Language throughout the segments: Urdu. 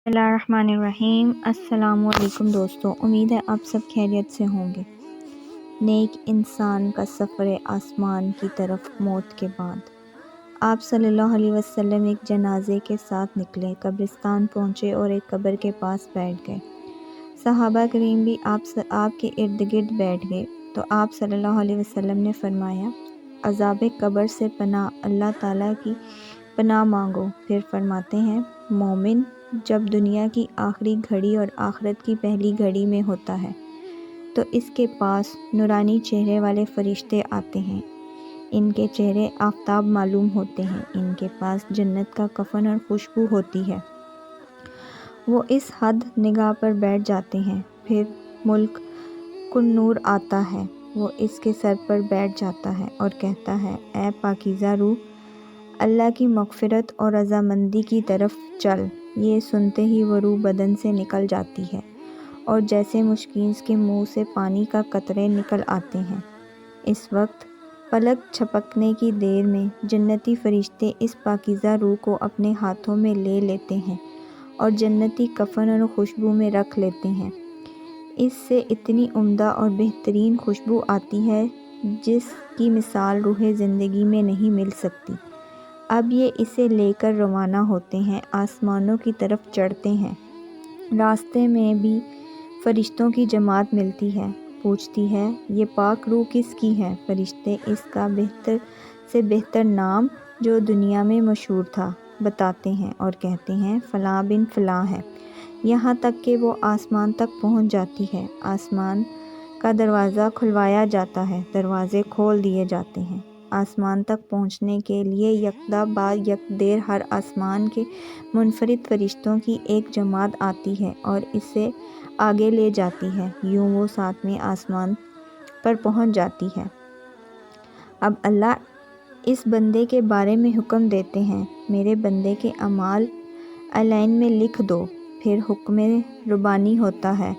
بسم اللہ الرحمن الرحیم۔ السلام علیکم دوستو، امید ہے آپ سب خیریت سے ہوں گے۔ نیک انسان کا سفر آسمان کی طرف موت کے بعد۔ آپ صلی اللہ علیہ وسلم ایک جنازے کے ساتھ نکلے، قبرستان پہنچے اور ایک قبر کے پاس بیٹھ گئے۔ صحابہ کریم بھی آپ کے ارد گرد بیٹھ گئے تو آپ صلی اللہ علیہ وسلم نے فرمایا، عذاب قبر سے پناہ اللہ تعالیٰ کی پناہ مانگو۔ پھر فرماتے ہیں، مومن جب دنیا کی آخری گھڑی اور آخرت کی پہلی گھڑی میں ہوتا ہے تو اس کے پاس نورانی چہرے والے فرشتے آتے ہیں۔ ان کے چہرے آفتاب معلوم ہوتے ہیں، ان کے پاس جنت کا کفن اور خوشبو ہوتی ہے۔ وہ اس حد نگاہ پر بیٹھ جاتے ہیں، پھر ملک کنور آتا ہے، وہ اس کے سر پر بیٹھ جاتا ہے اور کہتا ہے، اے پاکیزہ روح، اللہ کی مغفرت اور رضامندی کی طرف چل۔ یہ سنتے ہی وہ روح بدن سے نکل جاتی ہے اور جیسے مشکین کے منہ سے پانی کا قطرے نکل آتے ہیں۔ اس وقت پلک جھپکنے کی دیر میں جنتی فرشتے اس پاکیزہ روح کو اپنے ہاتھوں میں لے لیتے ہیں اور جنتی کفن اور خوشبو میں رکھ لیتے ہیں۔ اس سے اتنی عمدہ اور بہترین خوشبو آتی ہے جس کی مثال روح زندگی میں نہیں مل سکتی۔ اب یہ اسے لے کر روانہ ہوتے ہیں، آسمانوں کی طرف چڑھتے ہیں۔ راستے میں بھی فرشتوں کی جماعت ملتی ہے، پوچھتی ہے، یہ پاک روح کس کی ہے؟ فرشتے اس کا بہتر سے بہتر نام جو دنیا میں مشہور تھا بتاتے ہیں اور کہتے ہیں، فلاں بن فلاں ہے، یہاں تک کہ وہ آسمان تک پہنچ جاتی ہے۔ آسمان کا دروازہ کھلوایا جاتا ہے، دروازے کھول دیے جاتے ہیں۔ آسمان تک پہنچنے کے لیے یکدہ بعد یکدیر ہر آسمان کے منفرد فرشتوں کی ایک جماعت آتی ہے اور اسے آگے لے جاتی ہے، یوں وہ 7ویں آسمان پر پہنچ جاتی ہے۔ اب اللہ اس بندے کے بارے میں حکم دیتے ہیں، میرے بندے کے اعمال علین میں لکھ دو۔ پھر حکم ربانی ہوتا ہے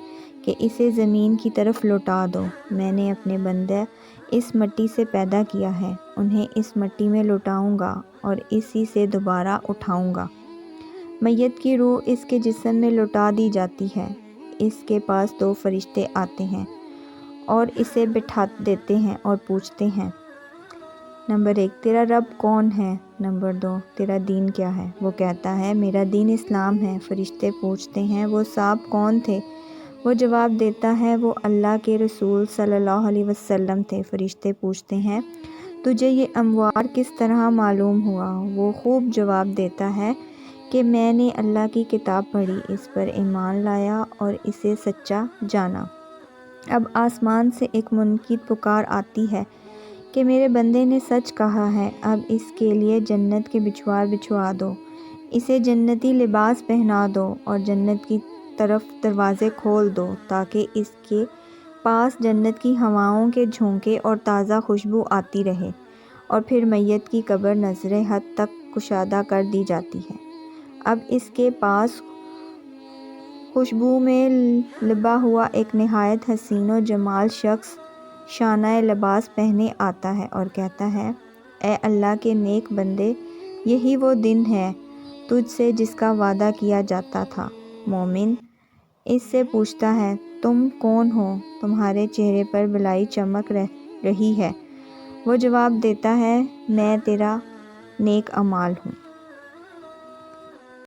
کہ اسے زمین کی طرف لوٹا دو۔ میں نے اپنے بندے اس مٹی سے پیدا کیا ہے، انہیں اس مٹی میں لوٹاؤں گا اور اسی سے دوبارہ اٹھاؤں گا۔ میت کی روح اس کے جسم میں لوٹا دی جاتی ہے۔ اس کے پاس 2 فرشتے آتے ہیں اور اسے بٹھا دیتے ہیں اور پوچھتے ہیں، نمبر 1 تیرا رب کون ہے؟ نمبر 2 تیرا دین کیا ہے؟ وہ کہتا ہے، میرا دین اسلام ہے۔ فرشتے پوچھتے ہیں، وہ صاحب کون تھے؟ وہ جواب دیتا ہے، وہ اللہ کے رسول صلی اللہ علیہ وسلم تھے۔ فرشتے پوچھتے ہیں، تجھے یہ اموار کس طرح معلوم ہوا؟ وہ خوب جواب دیتا ہے کہ میں نے اللہ کی کتاب پڑھی، اس پر ایمان لایا اور اسے سچا جانا۔ اب آسمان سے ایک منقید پکار آتی ہے کہ میرے بندے نے سچ کہا ہے، اب اس کے لیے جنت کے بچھوار بچھوا دو، اسے جنتی لباس پہنا دو اور جنت کی طرف دروازے کھول دو تاکہ اس کے پاس جنت کی ہواؤں کے جھونکے اور تازہ خوشبو آتی رہے۔ اور پھر میت کی قبر نظر حد تک کشادہ کر دی جاتی ہے۔ اب اس کے پاس خوشبو میں لبا ہوا ایک نہایت حسین و جمال شخص شانہ لباس پہنے آتا ہے اور کہتا ہے، اے اللہ کے نیک بندے، یہی وہ دن ہے تجھ سے جس کا وعدہ کیا جاتا تھا۔ مومن اس سے پوچھتا ہے، تم کون ہو؟ تمہارے چہرے پر بلائی چمک رہی ہے۔ وہ جواب دیتا ہے، میں تیرا نیک اعمال ہوں۔